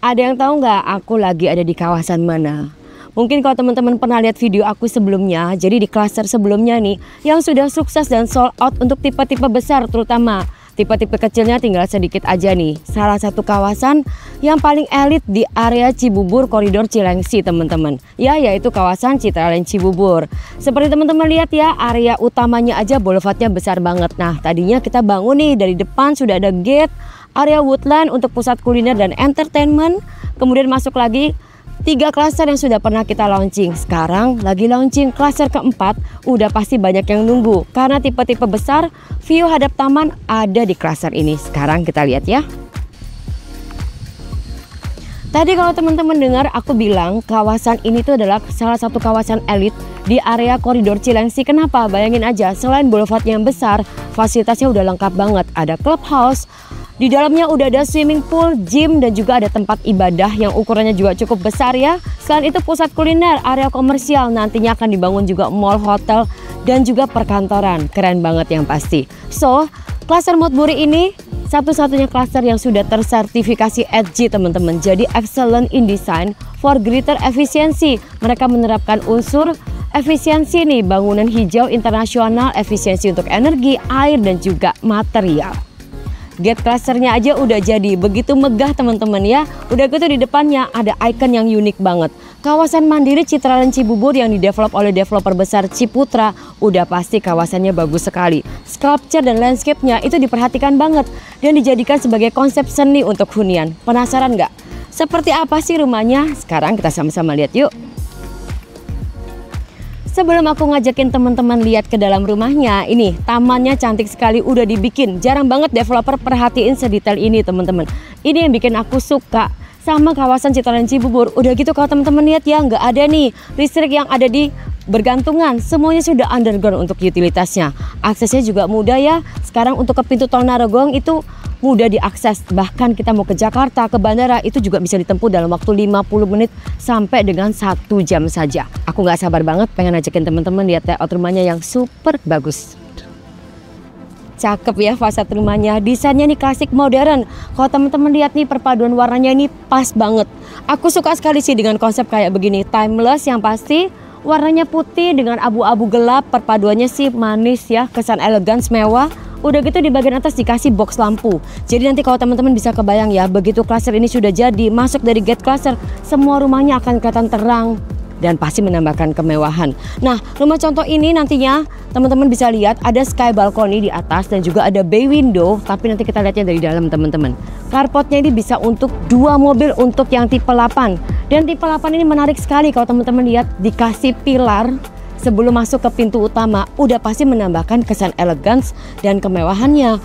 Ada yang tahu nggak aku lagi ada di kawasan mana? Mungkin kalau teman-teman pernah lihat video aku sebelumnya, jadi di klaster sebelumnya nih, yang sudah sukses dan sold out untuk tipe-tipe besar terutama. Tipe-tipe kecilnya tinggal sedikit aja nih. Salah satu kawasan yang paling elit di area Cibubur Koridor Cilengsi teman-teman. Ya, yaitu kawasan Citraland Cibubur. Seperti teman-teman lihat ya, area utamanya aja boulevardnya besar banget. Nah, tadinya kita bangun nih dari depan sudah ada gate, area woodland untuk pusat kuliner dan entertainment. Kemudian masuk lagi 3 klaster yang sudah pernah kita launching. Sekarang lagi launching klaster keempat. Udah pasti banyak yang nunggu karena tipe-tipe besar, view hadap taman ada di klaster ini. Sekarang kita lihat ya. Tadi kalau teman-teman dengar aku bilang kawasan ini tuh adalah salah satu kawasan elit di area koridor Cilengsi. Kenapa? Bayangin aja, selain boulevardnya yang besar, fasilitasnya udah lengkap banget. Ada clubhouse, di dalamnya udah ada swimming pool, gym, dan juga ada tempat ibadah yang ukurannya juga cukup besar ya. Selain itu pusat kuliner, area komersial, nantinya akan dibangun juga mall, hotel, dan juga perkantoran. Keren banget yang pasti. So, klaster Motburi ini satu-satunya klaster yang sudah tersertifikasi EDGI teman-teman. Jadi excellent in design for greater efficiency. Mereka menerapkan unsur efisiensi nih, bangunan hijau internasional, efisiensi untuk energi, air, dan juga material. Gate clusternya aja udah jadi, begitu megah teman-teman ya. Udah gitu di depannya ada icon yang unik banget. Kawasan mandiri Citraland Cibubur yang didevelop oleh developer besar Ciputra, udah pasti kawasannya bagus sekali. Sculpture dan landscape-nya itu diperhatikan banget dan dijadikan sebagai konsep seni untuk hunian. Penasaran nggak? Seperti apa sih rumahnya? Sekarang kita sama-sama lihat yuk. Sebelum aku ngajakin teman-teman lihat ke dalam rumahnya, ini tamannya cantik sekali, udah dibikin. Jarang banget developer perhatiin sedetail ini teman-teman. Ini yang bikin aku suka sama kawasan Citraland Cibubur. Udah gitu kalau teman-teman lihat ya, nggak ada nih listrik yang ada di bergantungan. Semuanya sudah underground untuk utilitasnya. Aksesnya juga mudah ya. Sekarang untuk ke pintu tol Narogong itu mudah diakses. Bahkan kita mau ke Jakarta, ke bandara itu juga bisa ditempuh dalam waktu 50 menit sampai dengan 1 jam saja. Aku nggak sabar banget pengen ajakin teman-teman lihat layout rumahnya yang super bagus. Cakep ya fasad rumahnya, desainnya nih klasik modern. Kalau teman-teman lihat nih perpaduan warnanya ini pas banget. Aku suka sekali sih dengan konsep kayak begini, timeless yang pasti. Warnanya putih dengan abu-abu gelap, perpaduannya sih manis ya, kesan elegan, mewah. Udah gitu di bagian atas dikasih box lampu. Jadi nanti kalau teman-teman bisa kebayang ya, begitu klaster ini sudah jadi, masuk dari gate klaster, semua rumahnya akan kelihatan terang dan pasti menambahkan kemewahan. Nah, rumah contoh ini nantinya teman-teman bisa lihat ada sky balcony di atas dan juga ada bay window, tapi nanti kita lihatnya dari dalam teman-teman. Carportnya ini bisa untuk 2 mobil untuk yang tipe 8. Dan tipe 8 ini menarik sekali kalau teman-teman lihat dikasih pilar sebelum masuk ke pintu utama, udah pasti menambahkan kesan elegans dan kemewahannya.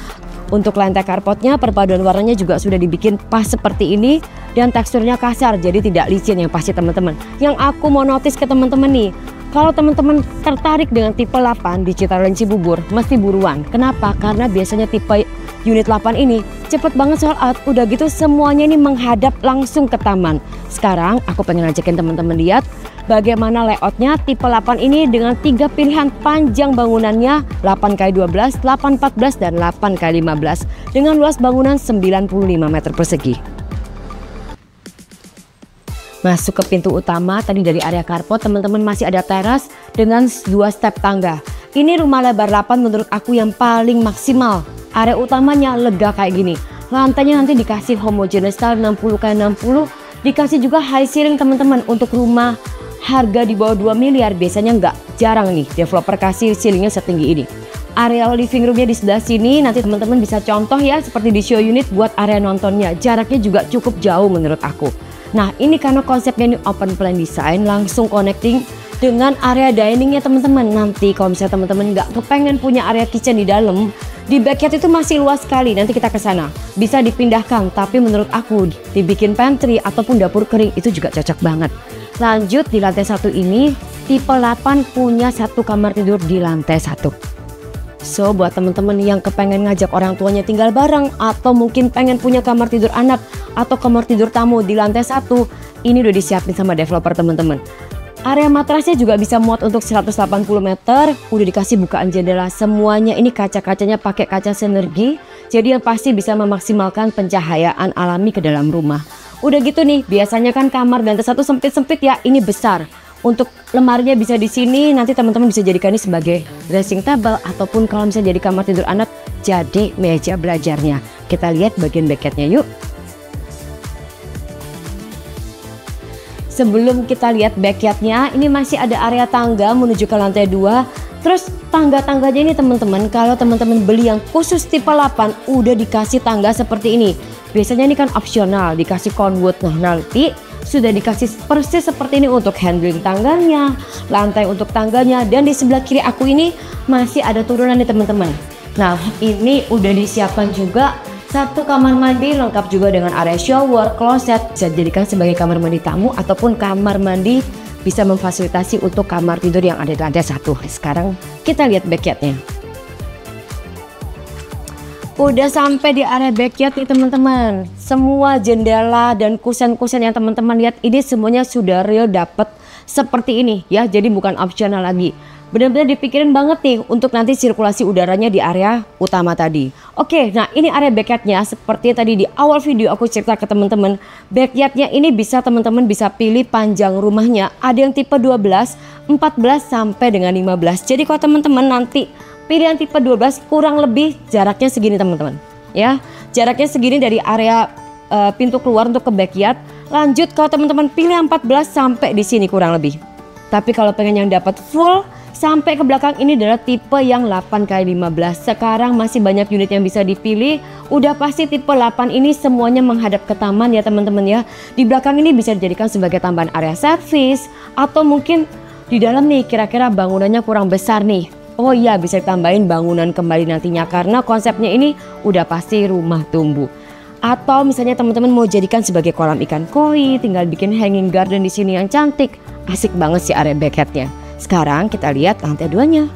Untuk lantai carportnya, perpaduan warnanya juga sudah dibikin pas seperti ini dan teksturnya kasar, jadi tidak licin yang pasti teman-teman. Yang aku mau notice ke teman-teman nih, kalau teman-teman tertarik dengan tipe 8 di Citraland Cibubur, mesti buruan. Kenapa? Karena biasanya tipe unit 8 ini cepet banget sold out. Udah gitu semuanya ini menghadap langsung ke taman. Sekarang aku pengen ajakin teman-teman lihat bagaimana layoutnya tipe 8 ini dengan 3 pilihan panjang bangunannya 8x12, 8x14, dan 8x15 dengan luas bangunan 95 meter persegi. Masuk ke pintu utama, tadi dari area carport teman-teman masih ada teras dengan 2 step tangga. Ini rumah lebar 8 menurut aku yang paling maksimal. Area utamanya lega kayak gini. Lantainya nanti dikasih homogeneous style 60x60, dikasih juga high ceiling teman-teman. Untuk rumah harga di bawah 2 miliar biasanya nggak jarang nih developer kasih ceilingnya setinggi ini. Area living roomnya di sebelah sini, nanti teman-teman bisa contoh ya seperti di show unit buat area nontonnya. Jaraknya juga cukup jauh menurut aku. Nah ini karena konsepnya ini open plan design, langsung connecting dengan area diningnya teman-teman. Nanti kalau misalnya teman-teman nggak kepengen punya area kitchen di dalam, di backyard itu masih luas sekali. Nanti kita ke sana bisa dipindahkan, tapi menurut aku dibikin pantry ataupun dapur kering itu juga cocok banget. Lanjut di lantai 1 ini tipe 8 punya 1 kamar tidur di lantai 1. So buat teman-teman yang kepengen ngajak orang tuanya tinggal bareng, atau mungkin pengen punya kamar tidur anak atau kamar tidur tamu di lantai 1, ini udah disiapin sama developer teman-teman. Area matrasnya juga bisa muat untuk 180 meter, udah dikasih bukaan jendela. Semuanya ini kaca-kacanya pakai kaca sinergi, jadi yang pasti bisa memaksimalkan pencahayaan alami ke dalam rumah. Udah gitu nih, biasanya kan kamar dan satu sempit-sempit ya, ini besar. Untuk lemarinya bisa di sini, nanti teman-teman bisa jadikan ini sebagai dressing table ataupun kalau misalnya jadi kamar tidur anak, jadi meja belajarnya. Kita lihat bagian backetnya yuk. Sebelum kita lihat backyardnya, ini masih ada area tangga menuju ke lantai 2. Terus tangga-tangganya ini teman-teman, kalau teman-teman beli yang khusus tipe 8 udah dikasih tangga seperti ini. Biasanya ini kan opsional, dikasih conwood. Nah nanti sudah dikasih persis seperti ini untuk handling tangganya, lantai untuk tangganya, dan di sebelah kiri aku ini masih ada turunan nih teman-teman. Nah ini udah disiapkan juga satu kamar mandi lengkap juga dengan area shower, closet, bisa dijadikan sebagai kamar mandi tamu ataupun kamar mandi bisa memfasilitasi untuk kamar tidur yang ada di lantai 1. Sekarang kita lihat backyardnya. Udah sampai di area backyard nih teman-teman. Semua jendela dan kusen-kusen yang teman-teman lihat ini semuanya sudah real dapet seperti ini ya. Jadi bukan opsional lagi. Benar-benar dipikirin banget nih untuk nanti sirkulasi udaranya di area utama tadi. Oke, nah ini area backyardnya seperti tadi di awal video aku cerita ke teman-teman. Backyardnya ini bisa teman-teman bisa pilih panjang rumahnya. Ada yang tipe 12, 14 sampai dengan 15. Jadi kalau teman-teman nanti pilihan tipe 12 kurang lebih jaraknya segini teman-teman. Ya, jaraknya segini dari area pintu keluar untuk ke backyard. Lanjut kalau teman-teman pilih 14 sampai di sini kurang lebih. Tapi kalau pengen yang dapat full sampai ke belakang ini adalah tipe yang 8x15. Sekarang masih banyak unit yang bisa dipilih. Udah pasti tipe 8 ini semuanya menghadap ke taman ya teman-teman ya. Di belakang ini bisa dijadikan sebagai tambahan area servis. Atau mungkin di dalam nih kira-kira bangunannya kurang besar nih. Oh iya, bisa ditambahin bangunan kembali nantinya. Karena konsepnya ini udah pasti rumah tumbuh. Atau misalnya teman-teman mau jadikan sebagai kolam ikan koi, tinggal bikin hanging garden di sini yang cantik. Asik banget sih area backyardnya. Sekarang kita lihat lantai 2-nya.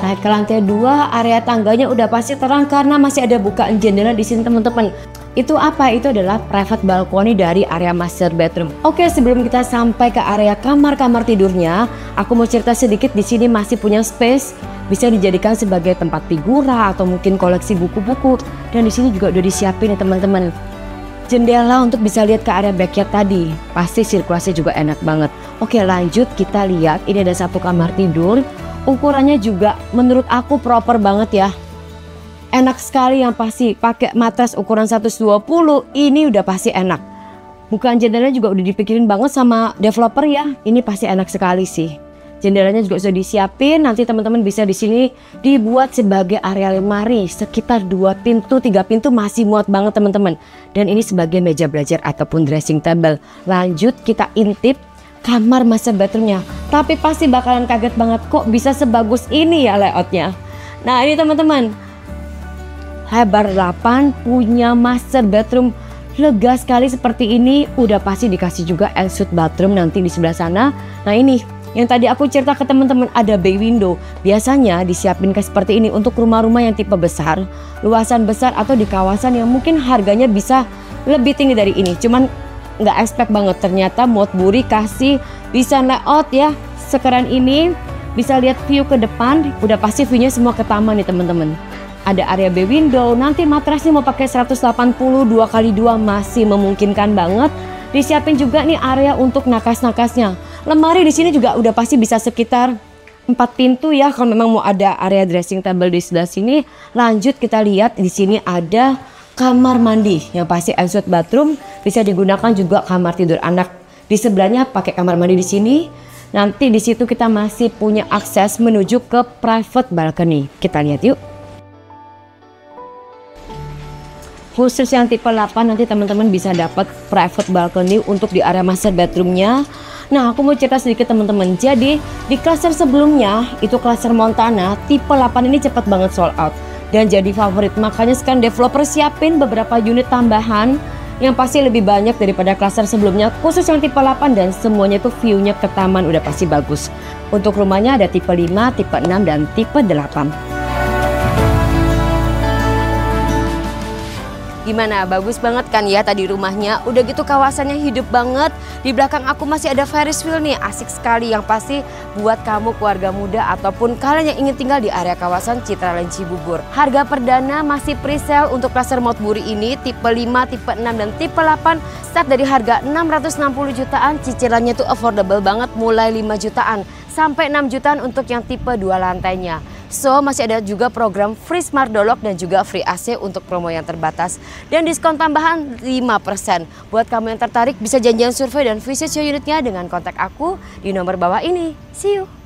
Naik ke lantai 2, area tangganya udah pasti terang karena masih ada bukaan jendela di sini teman-teman. Itu apa? Itu adalah private balcony dari area master bedroom. Oke, sebelum kita sampai ke area kamar-kamar tidurnya, aku mau cerita sedikit. Di sini masih punya space, bisa dijadikan sebagai tempat figura atau mungkin koleksi buku-buku. Dan di sini juga udah disiapin ya teman-teman. Jendela untuk bisa lihat ke area backyard tadi. Pasti sirkulasi juga enak banget. Oke, lanjut kita lihat. Ini ada satu kamar tidur. Ukurannya juga menurut aku proper banget ya. Enak sekali, yang pasti pakai matras ukuran 120 ini udah pasti enak. Bukan jendelanya juga udah dipikirin banget sama developer ya. Ini pasti enak sekali sih. Jendelanya juga sudah disiapin. Nanti teman-teman bisa di sini dibuat sebagai area lemari. Sekitar 2 pintu, 3 pintu masih muat banget teman-teman. Dan ini sebagai meja belajar ataupun dressing table. Lanjut kita intip kamar master bedroomnya. Tapi pasti bakalan kaget banget kok bisa sebagus ini ya layoutnya. Nah ini teman-teman. Lebar 8, punya master bedroom lega sekali seperti ini. Udah pasti dikasih juga ensuite bathroom nanti di sebelah sana. Nah ini yang tadi aku cerita ke teman-teman, ada bay window. Biasanya disiapin kayak seperti ini untuk rumah-rumah yang tipe besar, luasan besar, atau di kawasan yang mungkin harganya bisa lebih tinggi dari ini. Cuman nggak expect banget ternyata Modbury kasih bisa layout ya sekeren ini. Bisa lihat view ke depan. Udah pasti viewnya semua ke taman nih teman-teman. Ada area bay window, nanti matrasnya mau pakai 180 2x2 masih memungkinkan banget. Disiapin juga nih area untuk nakas-nakasnya. Lemari di sini juga udah pasti bisa sekitar 4 pintu ya kalau memang mau ada area dressing table di sebelah sini. Lanjut kita lihat di sini ada kamar mandi yang pasti ensuite bathroom, bisa digunakan juga kamar tidur anak. Di sebelahnya pakai kamar mandi di sini. Nanti di situ kita masih punya akses menuju ke private balcony. Kita lihat yuk. Khusus yang tipe 8 nanti teman-teman bisa dapat private balcony untuk di area master bedroomnya. Nah aku mau cerita sedikit teman-teman. Jadi di cluster sebelumnya itu cluster Montana tipe 8 ini cepat banget sold out dan jadi favorit. Makanya sekarang developer siapin beberapa unit tambahan yang pasti lebih banyak daripada cluster sebelumnya. Khusus yang tipe 8 dan semuanya tuh view-nya ke taman udah pasti bagus. Untuk rumahnya ada tipe 5, tipe 6 dan tipe 8. Gimana, bagus banget kan ya tadi rumahnya? Udah gitu kawasannya hidup banget. Di belakang aku masih ada Ferris wheel nih, asik sekali. Yang pasti buat kamu keluarga muda ataupun kalian yang ingin tinggal di area kawasan Citraland Cibubur. Harga perdana masih pre-sale untuk Laser Mode Buri ini, tipe 5, tipe 6, dan tipe 8. Start dari harga 660 jutaan, cicilannya tuh affordable banget, mulai 5 jutaan. Sampai 6 jutaan untuk yang tipe 2 lantainya. So, masih ada juga program free smart door lock dan juga free AC untuk promo yang terbatas. Dan diskon tambahan 5%. Buat kamu yang tertarik bisa janjian survei dan visit show unitnya dengan kontak aku di nomor bawah ini. See you!